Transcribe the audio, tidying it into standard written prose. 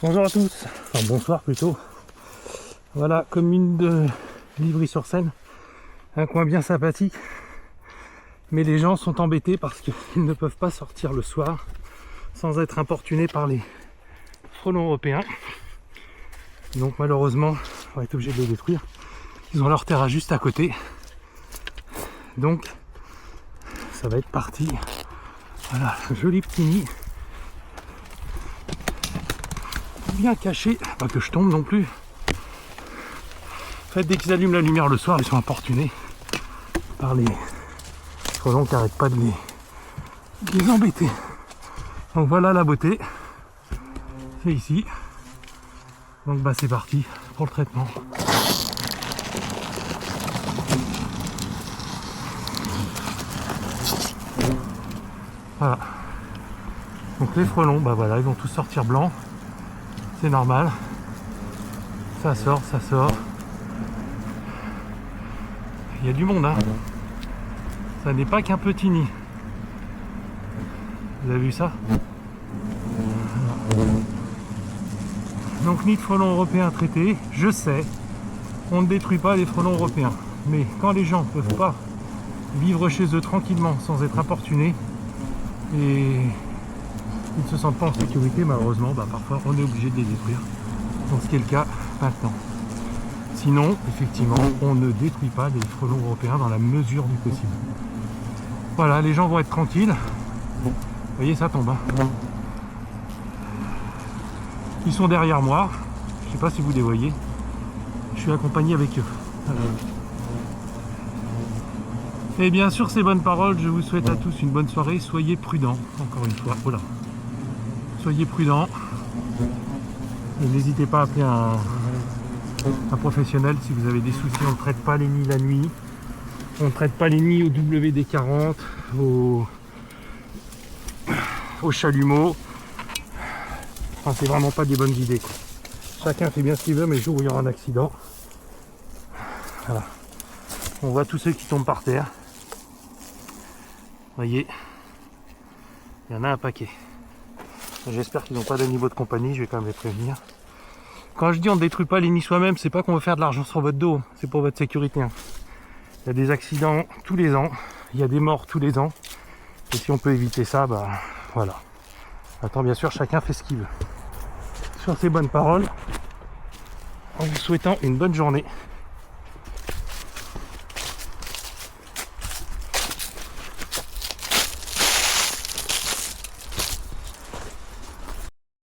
Bonjour à tous, enfin bonsoir plutôt. Voilà, commune de Livry-sur-Seine, un coin bien sympathique. Mais les gens sont embêtés parce qu'ils ne peuvent pas sortir le soir sans être importunés par les frelons européens. Donc malheureusement, on va être obligé de les détruire. Ils ont leur terrain juste à côté. Donc ça va être parti. Voilà, joli petit nid. Bien caché, pas que je tombe non plus. En fait, dès qu'ils allument la lumière le soir, ils sont importunés par les frelons qui n'arrêtent pas de les embêter. Donc voilà la beauté. C'est ici. Donc bah c'est parti pour le traitement. Voilà. Donc les frelons, bah voilà, ils vont tous sortir blancs. C'est normal. Ça sort, ça sort. Il y a du monde, hein. Ça n'est pas qu'un petit nid. Vous avez vu ça? Donc nid de frelons européens traités, je sais, on ne détruit pas les frelons européens. Mais quand les gens ne peuvent pas vivre chez eux tranquillement sans être importunés et ils ne se sentent pas en sécurité, malheureusement, bah parfois on est obligé de les détruire. Donc ce qui est le cas maintenant. Sinon, effectivement, on ne détruit pas les frelons européens dans la mesure du possible. Voilà, les gens vont être tranquilles. Vous voyez, ça tombe. Hein. Ils sont derrière moi. Je ne sais pas si vous les voyez. Je suis accompagné avec eux. Voilà. Et bien sur ces bonnes paroles, je vous souhaite à tous une bonne soirée. Soyez prudents, encore une fois. Voilà. Soyez prudents. Et n'hésitez pas à appeler un professionnel si vous avez des soucis. On ne traite pas les nids la nuit. On ne traite pas les nids au WD-40, au chalumeau. Enfin, c'est vraiment pas des bonnes idées, quoi. Chacun fait bien ce qu'il veut, mais le jour où il y aura un accident, voilà. On voit tous ceux qui tombent par terre. Vous voyez, il y en a un paquet. J'espère qu'ils n'ont pas d'animaux de compagnie, je vais quand même les prévenir. Quand je dis on ne détruit pas les nids soi-même, c'est pas qu'on veut faire de l'argent sur votre dos, c'est pour votre sécurité. Hein. Il y a des accidents tous les ans, il y a des morts tous les ans. Et si on peut éviter ça, bah voilà. Attends, bien sûr, chacun fait ce qu'il veut. Sur ces bonnes paroles, en vous souhaitant une bonne journée.